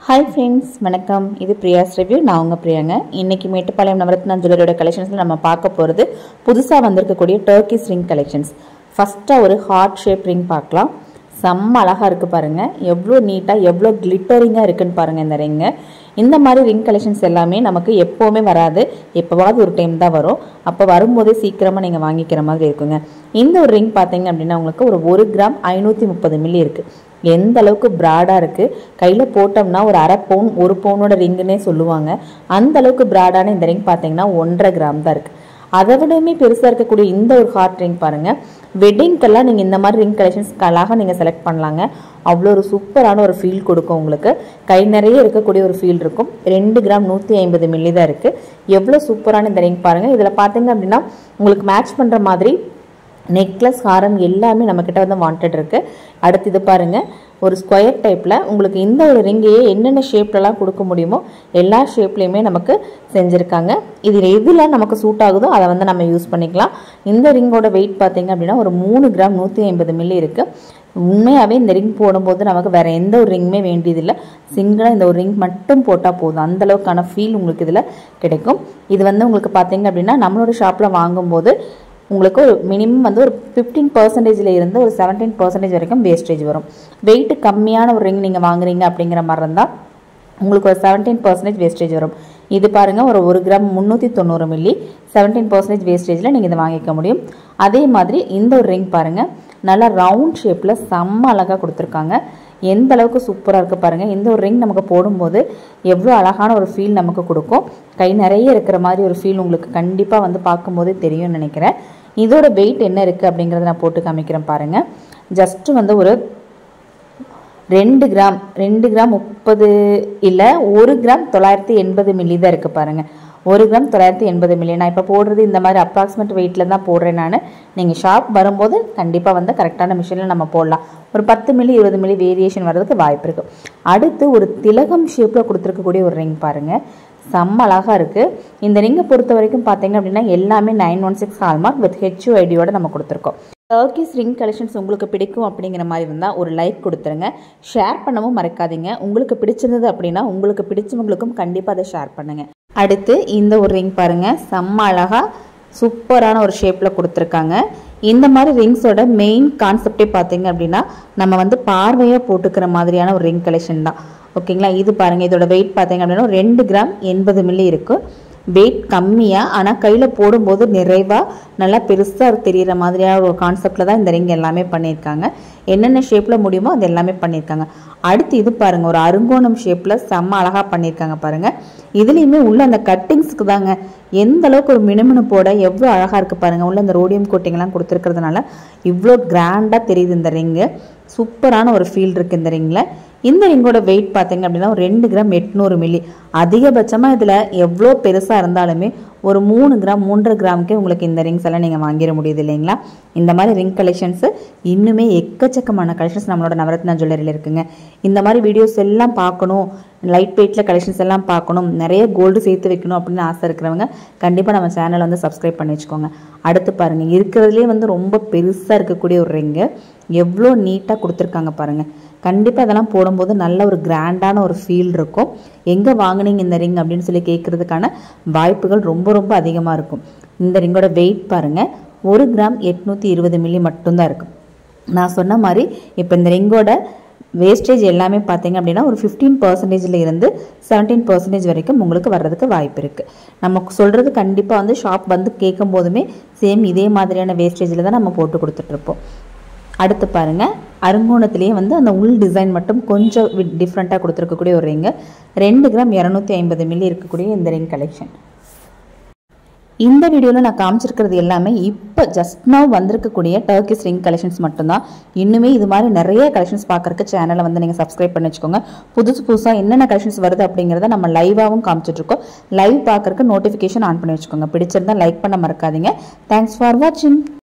Hi friends, வணக்கம். இது பிரியாஸ் review. நான் உங்க பிரியாங்க. இன்னைக்கு மேட்டுப்பாளையம் நவரத்னா ஜுவல்லரியோட கலெக்ஷன்ஸ்ல நம்ம பார்க்க போறது புதுசா வந்திருக்கக்கூடிய டர்க்கிஷ் ரிங் கலெக்ஷன்ஸ். ஃபர்ஸ்டா ஒரு ஹார்ட் ஷேப் ரிங் பார்க்கலாம். செம்ம அழகா இருக்கு பாருங்க. எவ்வளவு நீட்டா எவ்வளவு கிளிட்டரிங்கா இருக்குன்னு பாருங்க இந்த ரிங். இந்த மாதிரி ரிங் கலெக்ஷன்ஸ் எல்லாமே நமக்கு எப்பவுமே வராது. எப்பவாவது ஒரு டைம் தான் வரும். அப்ப வரும்போதே சீக்கிரமா நீங்க வாங்கிக்கிற மாதிரி இருக்குங்க. இந்த ஒரு ரிங் பாத்தீங்க அப்படின்னா உங்களுக்கு ஒரு 1 கிராம் 530 மில்லி இருக்கு. எந்த அளவுக்கு பிராடா இருக்கு, கையில போட்டோம்னா ஒரு அரை பவுன் 1 பவுனோட ரிங்குன்னே சொல்லுவாங்க. அந்த அளவுக்கு பிராடான இந்த ரிங் பாத்தீங்கன்னா 1.5 கிராம் தான் இருக்கு. அதை விடவுமே பெருசா இருக்கக்கூடிய இந்த ஒரு ஹார்ட் ரிங் பாருங்க. வெட்டிங்கெல்லாம் நீங்க இந்த மாதிரி ரிங் கலெக்ஷன்ஸ் அழகா நீங்க செலக்ட் பண்ணலாங்க. அவ்வளோ ஒரு சூப்பரான ஒரு ஃபீல் கொடுக்கும் உங்களுக்கு. கை நிறைய இருக்கக்கூடிய ஒரு ஃபீல் இருக்கும். 2 கிராம் 150 மில்லி தான் இருக்கு. எவ்வளோ சூப்பரான இந்த ரிங் பாருங்க. இதுல பாத்தீங்க அப்படின்னா உங்களுக்கு மேட்ச் பண்ற மாதிரி நெக்லஸ் ஹாரம் எல்லாமே நம்ம கிட்ட வந்து வாண்டட் இருக்கு. அடுத்து இது பாருங்க, ஒரு ஸ்கொயர் டைப்ல உங்களுக்கு இந்த ஒரு ரிங்கையே என்னென்ன ஷேப்லலாம் கொடுக்க முடியுமோ எல்லா ஷேப்லையுமே நமக்கு செஞ்சிருக்காங்க. இதில் எதுல நமக்கு சூட் ஆகுதோ அதை வந்து நம்ம யூஸ் பண்ணிக்கலாம். இந்த ரிங்கோட வெயிட் பார்த்தீங்க அப்படின்னா ஒரு 3 கிராம் 150 மில்லி இருக்கு. உண்மையாகவே இந்த ரிங் போடும்போது நமக்கு வேற எந்த ஒரு ரிங்குமே வேண்டியதில்லை. சிங்கிளாக இந்த ஒரு ரிங் மட்டும் போட்டால் போதும். அந்த அளவுக்கான ஃபீல் உங்களுக்கு இதில் கிடைக்கும். இது வந்து உங்களுக்கு பார்த்தீங்க அப்படின்னா நம்மளோட ஷாப்பில் வாங்கும்போது உங்களுக்கு ஒரு மினிமம் வந்து ஒரு 15% இருந்து ஒரு 17% வரைக்கும் வேஸ்டேஜ் வரும். வெயிட் கம்மியான ஒரு ரிங் நீங்கள் வாங்குறீங்க அப்படிங்கிற மாதிரி இருந்தால் உங்களுக்கு ஒரு 17% வேஸ்டேஜ் வரும். இது பாருங்க, ஒரு 1 கிராம் 390 மில்லி 17% வேஸ்டேஜில் நீங்கள் இதை வாங்கிக்க முடியும். அதே மாதிரி இந்த ஒரு ரிங் பாருங்க, நல்லா ரவுண்ட் ஷேப்பில் செம்ம அழகாக கொடுத்துருக்காங்க. எந்த அளவுக்கு சூப்பராக இருக்குது பாருங்கள். இந்த ஒரு ரிங் நமக்கு போடும்போது எவ்வளோ அழகான ஒரு ஃபீல் நமக்கு கொடுக்கும். கை நிறைய இருக்கிற மாதிரி ஒரு ஃபீல் உங்களுக்கு கண்டிப்பாக வந்து பார்க்கும்போதே தெரியும்னு நினைக்கிறேன். இதோட வெயிட் என்ன இருக்குது அப்படிங்கிறத நான் போட்டு காமிக்கிறேன் பாருங்கள். ஜஸ்ட்டு வந்து ஒரு 2 கிராம் 30 இல்லை 1 கிராம் 980 மில்லி தான் இருக்குது பாருங்கள். 1 கிராம் 980 மில்லி. நான் இப்போ போடுறது இந்த மாதிரி அப்ராக்சிமேட் வெயிட்டில் தான் போடுறேன் நான். நீங்கள் ஷாப் வரும்போது கண்டிப்பாக வந்து கரெக்டான மிஷினில் நம்ம போடலாம். ஒரு 10 மில்லி 20 மில்லி வேரியேஷன் வர்றதுக்கு வாய்ப்பு இருக்குது. அடுத்து ஒரு திலகம் ஷேப்பில் கொடுத்துருக்கக்கூடிய ஒரு ரிங் பாருங்கள். செம்ம அழகாக இருக்குது. இந்த ரிங்கை பொறுத்த வரைக்கும் பார்த்தீங்க அப்படின்னா எல்லாமே 916 ஹால்மார்க் வித் HUID-யோட நம்ம கொடுத்துருக்கோம். டர்க்கிஷ் ரிங் கலெக்ஷன்ஸ் உங்களுக்கு பிடிக்கும் அப்படிங்கிற மாதிரி இருந்தால் ஒரு லைக் கொடுத்துருங்க. ஷேர் பண்ணவும் மறக்காதீங்க. உங்களுக்கு பிடிச்சிருந்தது அப்படின்னா உங்களுக்கு பிடிச்சவங்களுக்கும் கண்டிப்பாக அதை ஷேர் பண்ணுங்கள். அடுத்து இந்த ஒரு ரிங் பாருங்கள், செம்ம அழகாக சூப்பரான ஒரு ஷேப்பில் கொடுத்துருக்காங்க. இந்த மாதிரி ரிங்ஸோட மெயின் கான்செப்டே பார்த்தீங்க அப்படின்னா நம்ம வந்து பார்வையாக போட்டுக்கிற மாதிரியான ஒரு ரிங் கலெக்ஷன் தான். ஓகேங்களா. இது பாருங்கள், இதோட வெயிட் பார்த்தீங்க அப்படின்னா 2 கிராம் 80 மில்லி இருக்குது. வெயிட் கம்மியாக, ஆனால் கையில் போடும்போது நிறைவாக நல்லா பெருசாக தெரிகிற மாதிரியான ஒரு கான்செப்டில் தான் இந்த ரிங் எல்லாமே பண்ணியிருக்காங்க. என்னென்ன ஷேப்பில் முடியுமோ அது எல்லாமே பண்ணியிருக்காங்க. அடுத்து இது பாருங்கள், ஒரு அருங்கோணம் ஷேப்பில் செம்ம அழகாக பண்ணியிருக்காங்க பாருங்கள். இதுலேயுமே உள்ள அந்த கட்டிங்ஸுக்கு தாங்க எந்த அளவுக்கு ஒரு மினுமினுப்போட எவ்வளோ அழகாக இருக்குது பாருங்கள். உள்ள அந்த ரோடியம் கோட்டிங்லாம் கொடுத்துருக்கிறதுனால இவ்வளோ கிராண்டாக தெரியுது இந்த ரிங்கு. சூப்பரான ஒரு ஃபீல் இருக்குது இந்த ரிங்கில். இந்த ரிங்கோட வெயிட் பார்த்தீங்க அப்படின்னா ஒரு 2 கிராம் 800 மில்லி. அதிகபட்சமாக இதில் எவ்வளோ பெருசாக இருந்தாலுமே ஒரு 3 கிராம் 3.5 கிராமுக்கே உங்களுக்கு இந்த ரிங்ஸ் எல்லாம் நீங்கள் வாங்கிட முடியுது இல்லைங்களா. இந்த மாதிரி ரிங் கலெக்ஷன்ஸு இன்னுமே எக்கச்சக்கமான கலெக்ஷன்ஸ் நம்மளோட நவரத்னா ஜுவல்லரியில் இருக்குங்க. இந்த மாதிரி வீடியோஸ் எல்லாம் பார்க்கணும், லைட் வெயிட்டில் கலெக்ஷன்ஸ் எல்லாம் பார்க்கணும், நிறைய கோல்டு சேர்த்து வைக்கணும் அப்படின்னு ஆசை இருக்கிறவங்க கண்டிப்பாக நம்ம சேனலை வந்து சப்ஸ்கிரைப் பண்ணி வச்சுக்கோங்க. அடுத்து பாருங்கள், இருக்கிறதுலே வந்து ரொம்ப பெருசாக இருக்கக்கூடிய ஒரு ரிங்கு எவ்வளோ நீட்டாக கொடுத்துருக்காங்க பாருங்கள். கண்டிப்பாக இதெல்லாம் போடும்போது நல்ல ஒரு கிராண்டான ஒரு ஃபீல் இருக்கும். எங்கே வாங்கினீங்க இந்த ரிங் அப்படின்னு சொல்லி கேட்குறதுக்கான வாய்ப்புகள் ரொம்ப ரொம்ப அதிகமாக இருக்கும். இந்த ரிங்கோட வெயிட் பாருங்கள், 1 கிராம் 820 மில்லி மட்டும்தான் இருக்கும். நான் சொன்ன மாதிரி இப்போ இந்த ரிங்கோட வேஸ்டேஜ் எல்லாமே பார்த்தீங்க அப்படின்னா ஒரு 15% இருந்து 17% வரைக்கும் உங்களுக்கு வர்றதுக்கு வாய்ப்பு இருக்குது. நமக்கு சொல்கிறது கண்டிப்பாக வந்து ஷாப் வந்து கேட்கும் போதுமே சேம் இதே மாதிரியான வேஸ்டேஜில் தான் நம்ம போட்டு கொடுத்துட்ருப்போம். அடுத்து பாருங்கள், அருங்கோணத்திலேயே வந்து அந்த உள் டிசைன் மட்டும் கொஞ்சம் டிஃப்ரெண்ட்டாக கொடுத்துருக்கக்கூடிய ஒரு ரிங்கு. 2 கிராம் 250 மில்லி இருக்கக்கூடிய இந்த ரிங் கலெக்ஷன். இந்த வீடியோவில் நான் காமிச்சிருக்கிறது எல்லாமே இப்போ ஜஸ்ட் நவ் வந்திருக்கக்கூடிய டர்க்கிஷ் ரிங் கலெக்ஷன்ஸ் மட்டும்தான். இன்னுமே இது மாதிரி நிறைய கலெக்ஷன்ஸ் பார்க்குறக்கு சேனலை வந்து நீங்கள் சப்ஸ்கிரைப் பண்ணி வச்சுக்கோங்க. புதுசாக என்னென்ன கலெக்ஷன்ஸ் வருது அப்படிங்கிறத நம்ம லைவாகவும் காமிச்சிட்ருக்கோம். லைவ் பார்க்குறக்கு நோட்டிஃபிகேஷன் ஆன் பண்ணி வச்சுக்கோங்க. பிடிச்சிருந்தா லைக் பண்ண மறக்காதீங்க. தேங்க்ஸ் ஃபார் வாட்சிங்.